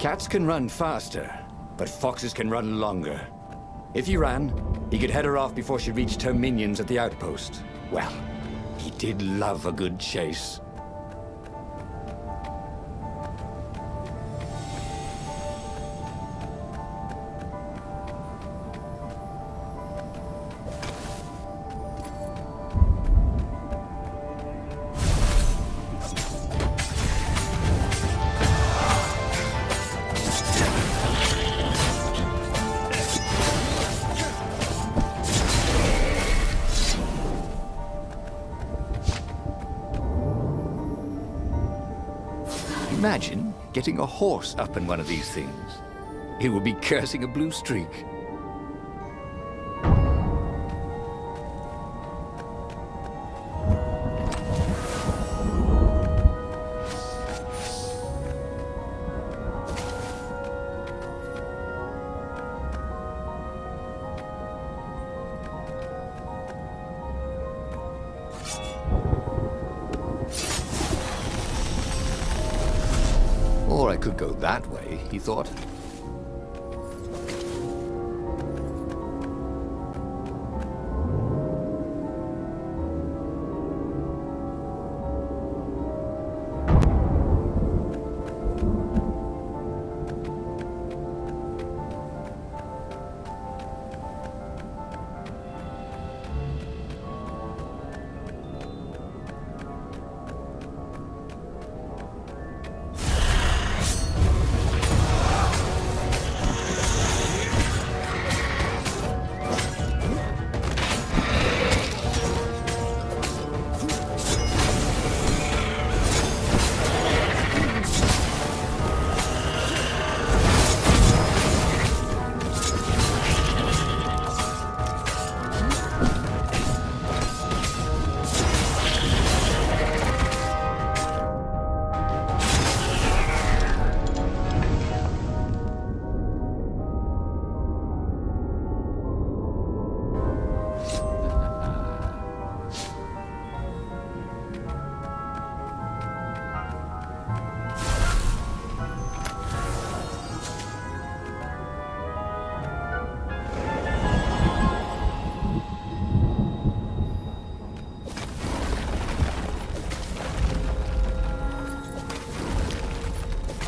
Cats can run faster, but foxes can run longer. If he ran, he could head her off before she reached her minions at the outpost. Well, he did love a good chase. Imagine getting a horse up in one of these things. He would be cursing a blue streak. Or I could go that way, he thought.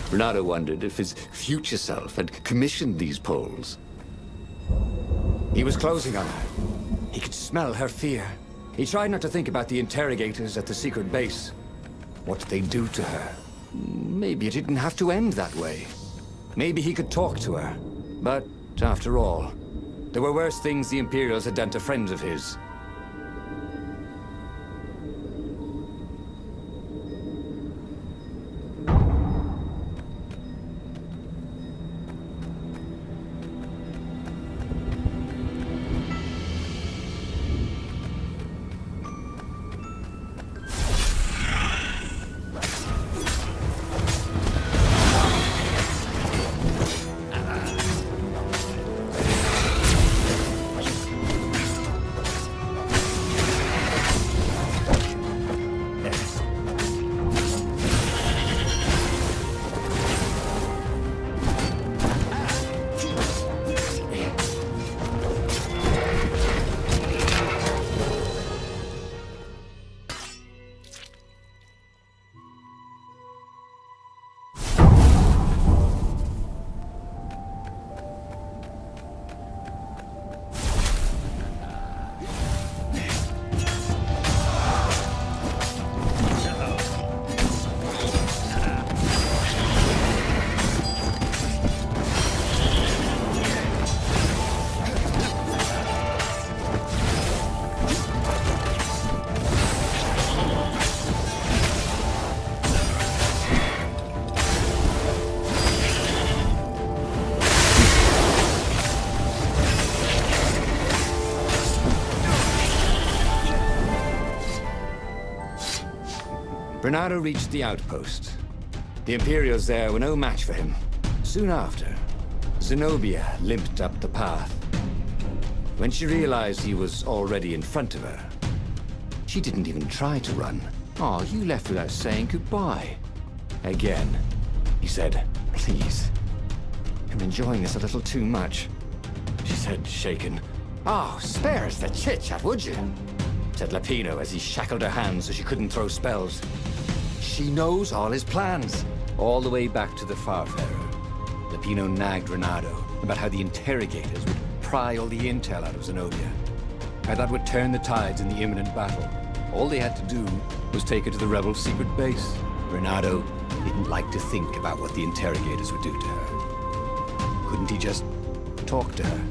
Bernardo wondered if his future self had commissioned these poles. He was closing on her. He could smell her fear. He tried not to think about the interrogators at the secret base. What did they do to her? Maybe it didn't have to end that way. Maybe he could talk to her. But, after all, there were worse things the Imperials had done to friends of his. Bernardo reached the outpost. The Imperials there were no match for him. Soon after, Zenobia limped up the path. When she realized he was already in front of her, she didn't even try to run. "Oh, you left without saying goodbye." Again, he said, "Please, I'm enjoying this a little too much, she said, shaken. Oh, spare us the chit-chat, would you? Said Lapino as he shackled her hands so she couldn't throw spells. She knows all his plans. All the way back to the Farfarer, Lapino nagged Renato about how the interrogators would pry all the intel out of Zenobia. How that would turn the tides in the imminent battle. All they had to do was take her to the rebel secret base. Renato didn't like to think about what the interrogators would do to her. Couldn't he just talk to her?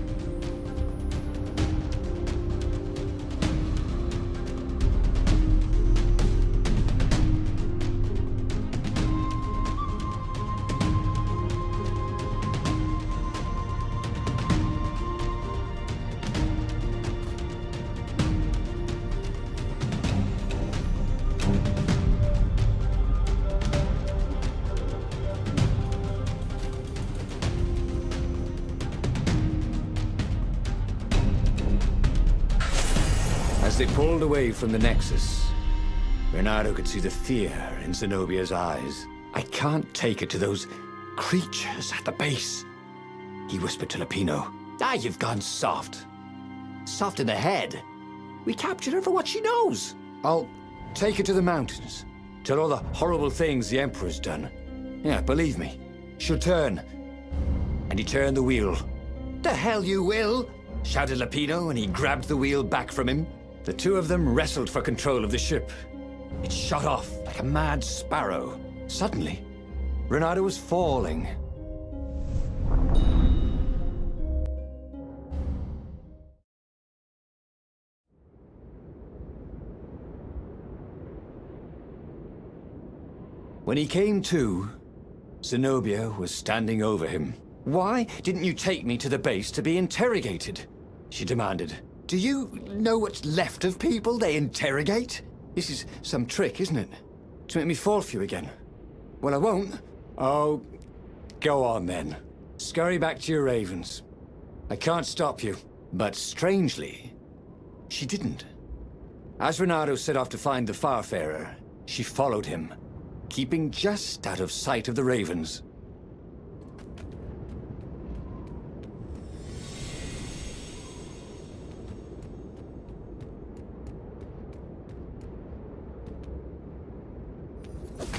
As they pulled away from the Nexus, Renato could see the fear in Zenobia's eyes. I can't take it to those creatures at the base, he whispered to Lapino. Ah, you've gone soft. Soft in the head. We captured her for what she knows. I'll take her to the mountains. Tell all the horrible things the Emperor's done. Yeah, believe me, she'll turn. And he turned the wheel. The hell you will, shouted Lapino, and he grabbed the wheel back from him. The two of them wrestled for control of the ship. It shot off like a mad sparrow. Suddenly, Renato was falling. When he came to, Zenobia was standing over him. Why didn't you take me to the base to be interrogated? She demanded. Do you know what's left of people they interrogate? This is some trick, isn't it? To make me fall for you again. Well, I won't. Oh, go on then. Scurry back to your ravens. I can't stop you. But strangely, she didn't. As Renato set off to find the Farfarer, she followed him, keeping just out of sight of the ravens.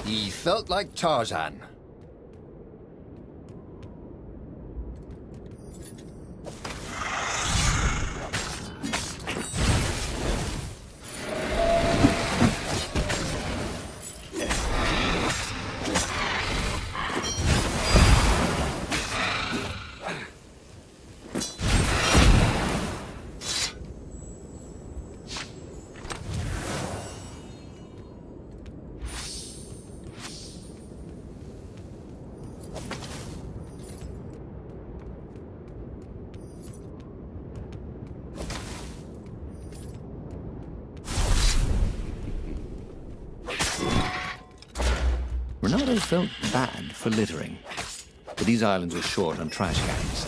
He felt like Tarzan. Renato felt bad for littering, but these islands were short on trash cans.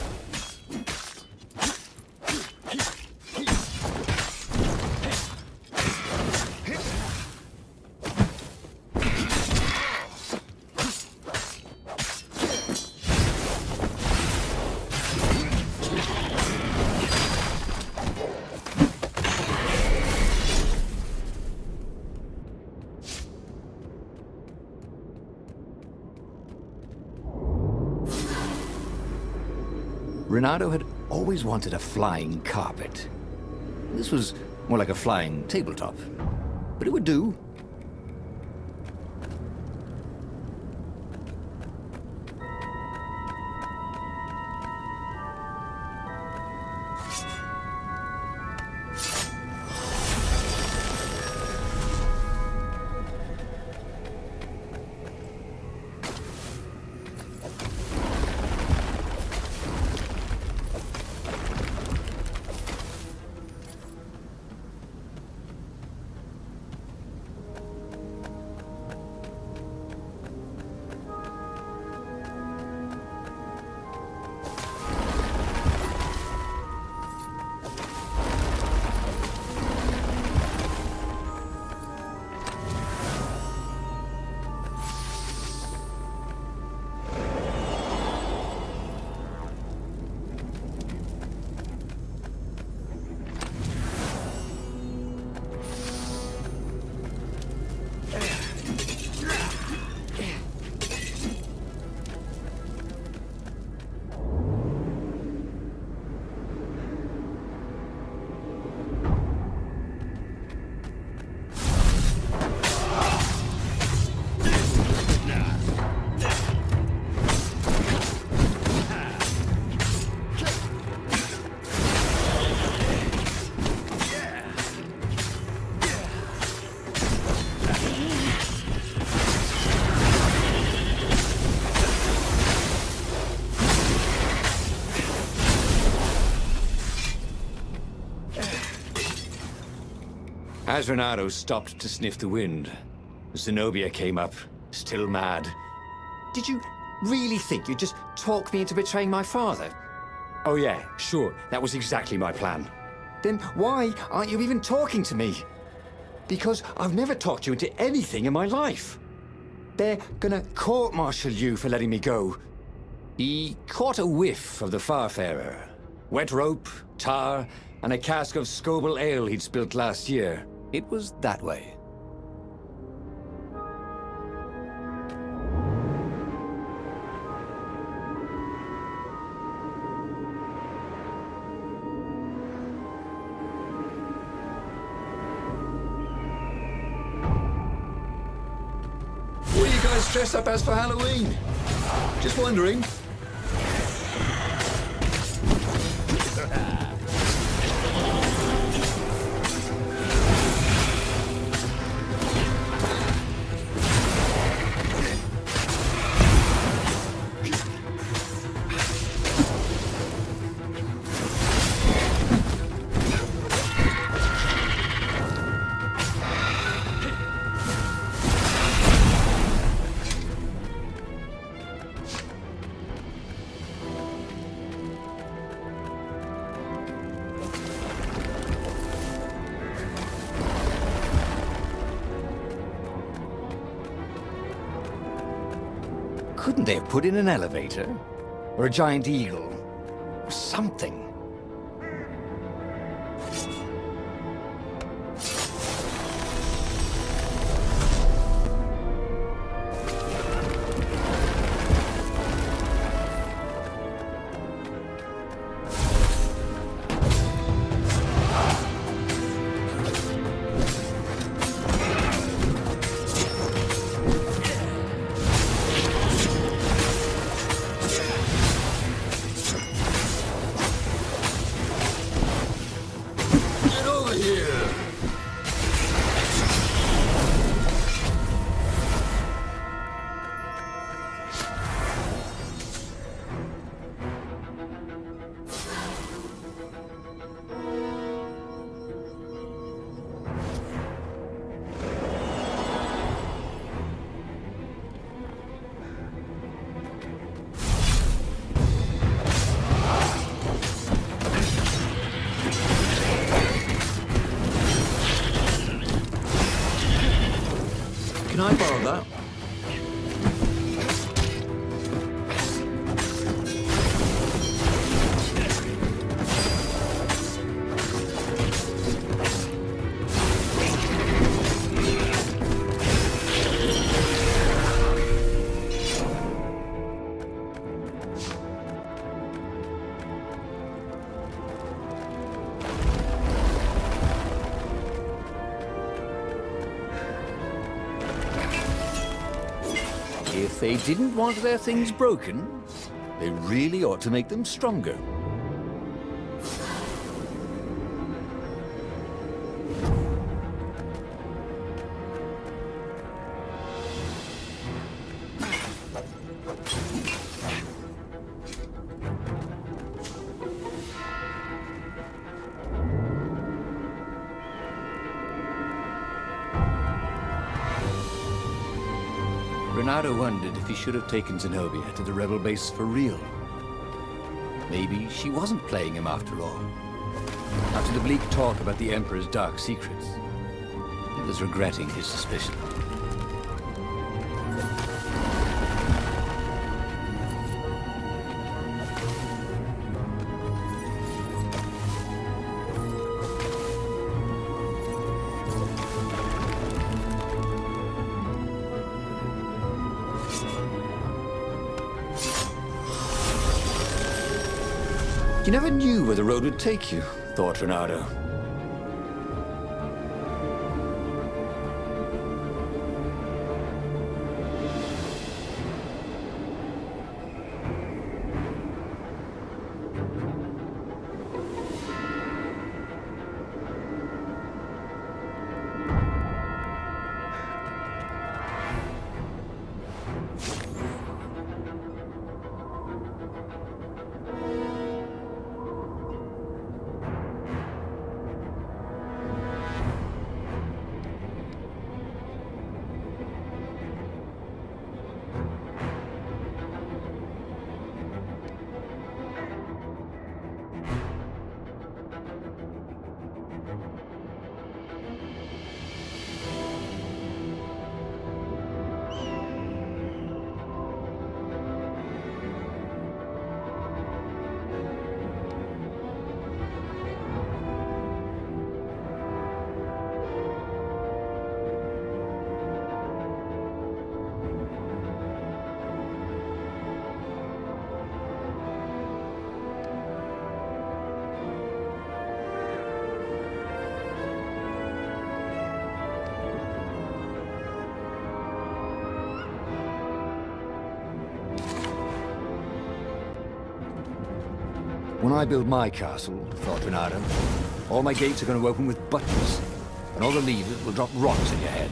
Renato had always wanted a flying carpet. This was more like a flying tabletop, but it would do. As Renato stopped to sniff the wind, Zenobia came up, still mad. Did you really think you'd just talk me into betraying my father? Oh yeah, sure, that was exactly my plan. Then why aren't you even talking to me? Because I've never talked you into anything in my life. They're gonna court-martial you for letting me go. He caught a whiff of the Farfarer. Wet rope, tar, and a cask of Scobel ale he'd spilt last year. It was that way. What are you guys dressed up as for Halloween? Just wondering. Couldn't they have put in an elevator? Or a giant eagle? Or something? Can I borrow that? If they didn't want their things broken, they really ought to make them stronger. Renato wondered if he should have taken Zenobia to the rebel base for real. Maybe she wasn't playing him after all. After the bleak talk about the Emperor's dark secrets, he was regretting his suspicion. You never knew where the road would take you, thought Renato. When I build my castle, thought Renato, all my gates are going to open with buttons, and all the levers will drop rocks in your head.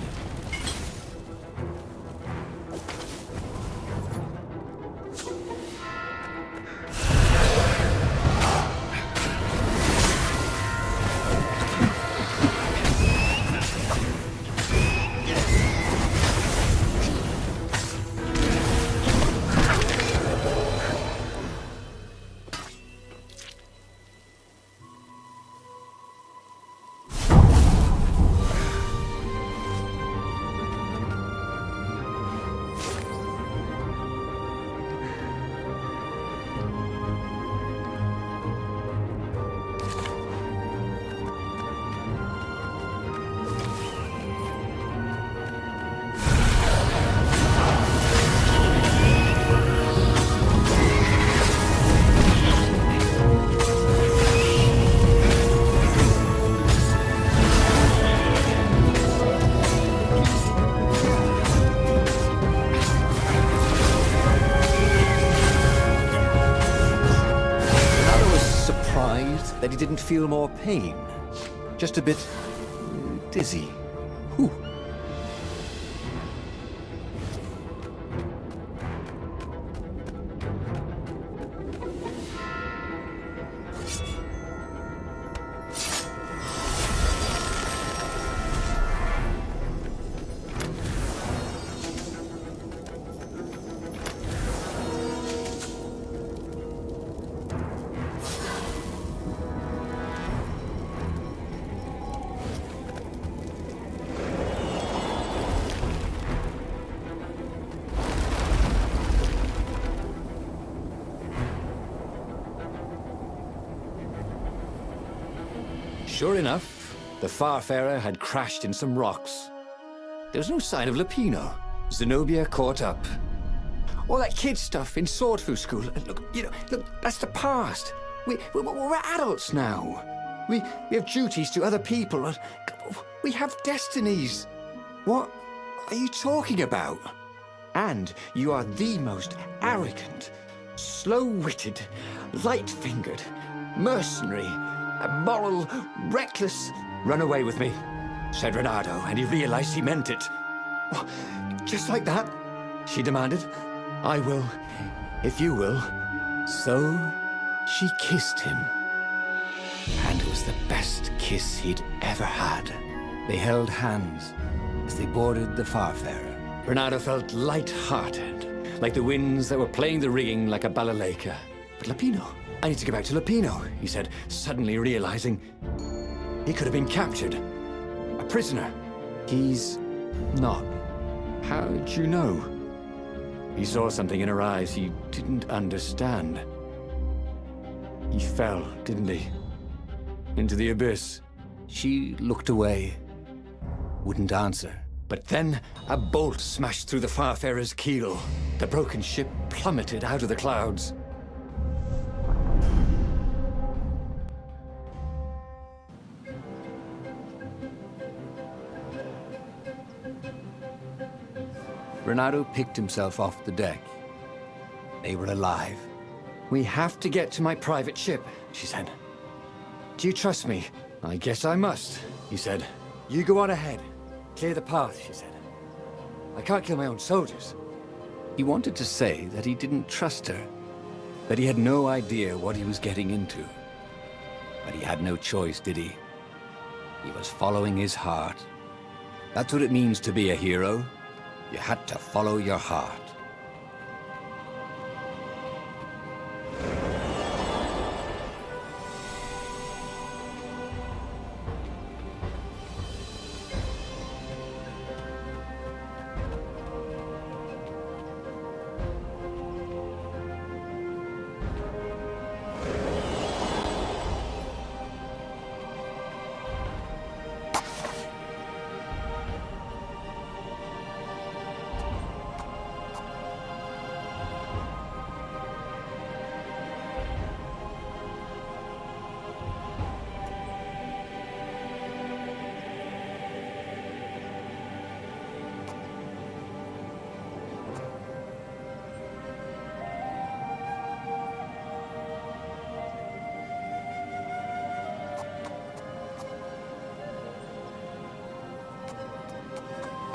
That he didn't feel more pain. Just a bit dizzy. Whew. Sure enough, the Farfarer had crashed in some rocks. There was no sign of Lupino. Zenobia caught up. All that kid stuff in Swordfu School. Look, that's the past. We're adults now. We have duties to other people. We have destinies. What are you talking about? And you are the most arrogant, slow-witted, light-fingered, mercenary, immoral, reckless. Run away with me, said Renato, and he realized he meant it. What, just like that? She demanded. I will, if you will. So she kissed him. And it was the best kiss he'd ever had. They held hands as they boarded the Farfarer. Renato felt light-hearted, like the winds that were playing the rigging like a balalaika. But Lupino, I need to get back to Lupino, he said, suddenly realizing he could have been captured. A prisoner. He's not. How'd you know? He saw something in her eyes he didn't understand. He fell, didn't he? Into the abyss. She looked away, wouldn't answer. But then a bolt smashed through the Farfarer's keel. The broken ship plummeted out of the clouds. Renato picked himself off the deck. They were alive. We have to get to my private ship, she said. Do you trust me? I guess I must, he said. You go on ahead. Clear the path, she said. I can't kill my own soldiers. He wanted to say that he didn't trust her, that he had no idea what he was getting into. But he had no choice, did he? He was following his heart. That's what it means to be a hero. You had to follow your heart.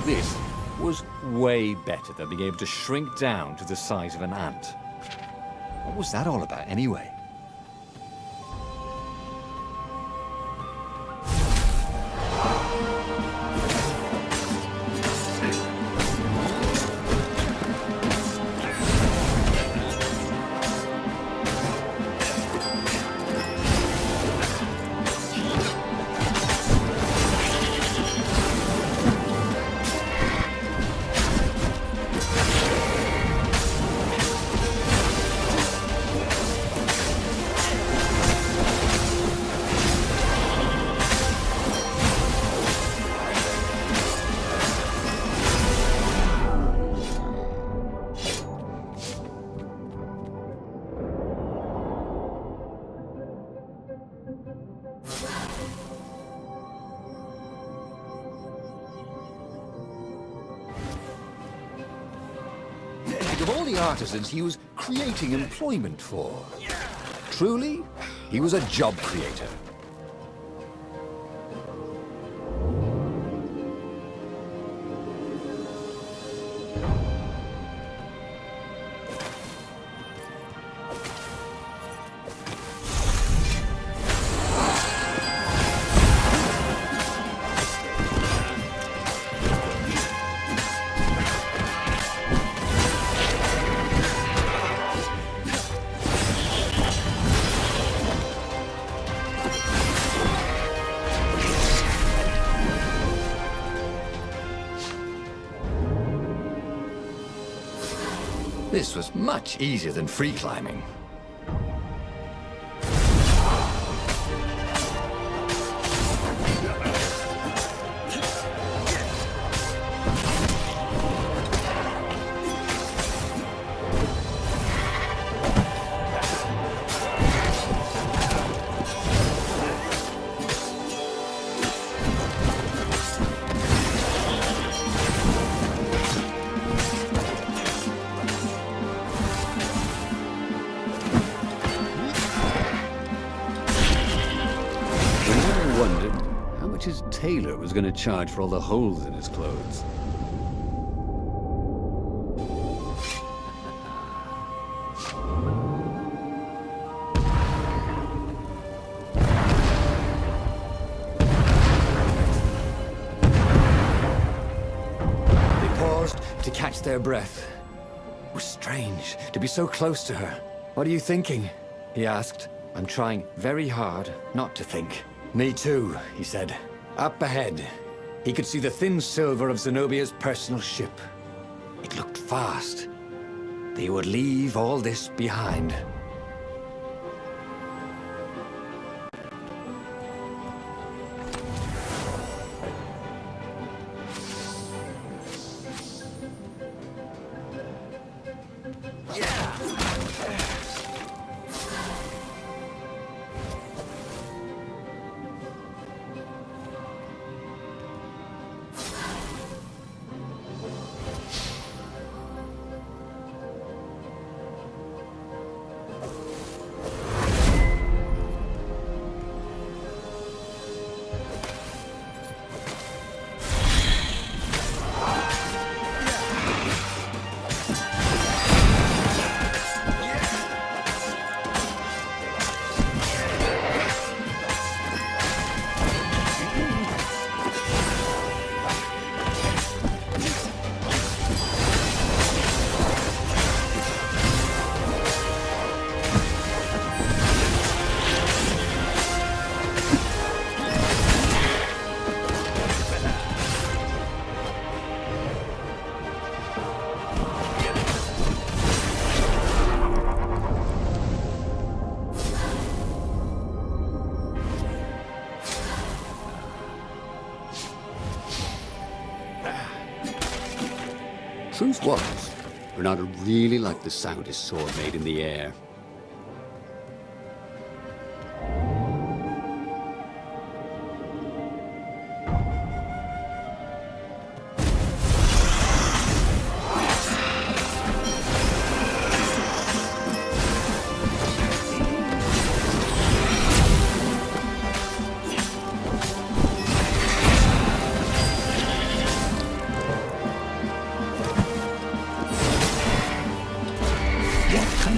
This was way better than being able to shrink down to the size of an ant. What was that all about, anyway? Of all the artisans he was creating employment for, truly, he was a job creator. This was much easier than free climbing. His tailor was going to charge for all the holes in his clothes. They paused to catch their breath. It was strange to be so close to her. "What are you thinking?" he asked. "I'm trying very hard not to think." "Me too," he said. Up ahead, he could see the thin silver of Zenobia's personal ship. It looked fast. They would leave all this behind. Truth was, Bernardo really liked the sound his sword made in the air.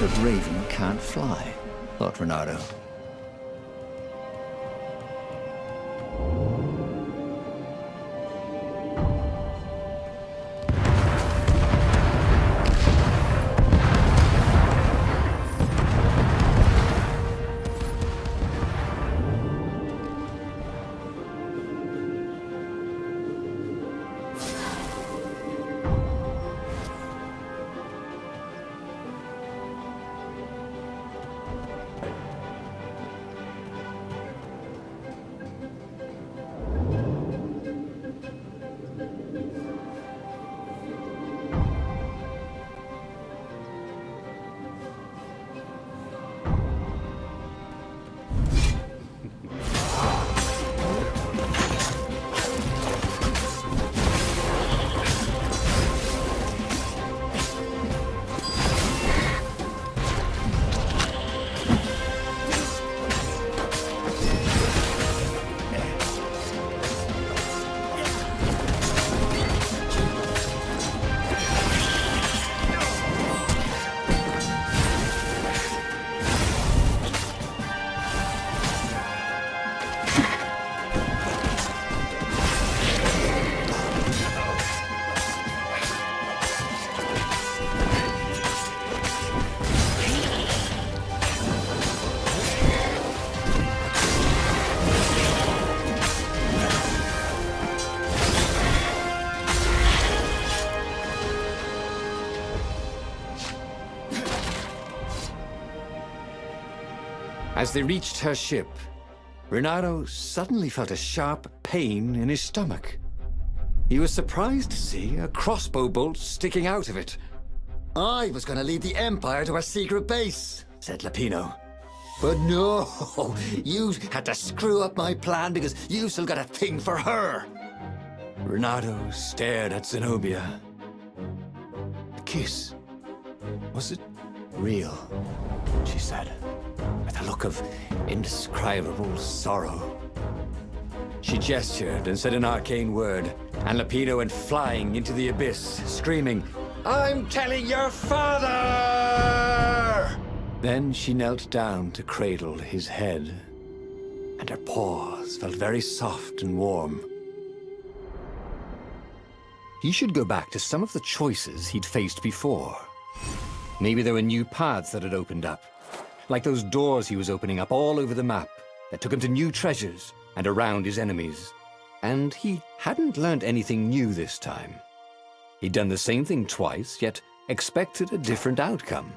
that Raven can't fly, thought Renato. As they reached her ship, Renato suddenly felt a sharp pain in his stomach. He was surprised to see a crossbow bolt sticking out of it. I was going to lead the Empire to our secret base, said Lapino. But no, you had to screw up my plan because you've still got a thing for her. Renato stared at Zenobia. The kiss. Was it real? She said, with a look of indescribable sorrow. She gestured and said an arcane word, and Lapino went flying into the abyss, screaming, "I'm telling your father!" Then she knelt down to cradle his head, and her paws felt very soft and warm. He should go back to some of the choices he'd faced before. Maybe there were new paths that had opened up, like those doors he was opening up all over the map that took him to new treasures and around his enemies. And he hadn't learned anything new this time. He'd done the same thing twice, yet expected a different outcome.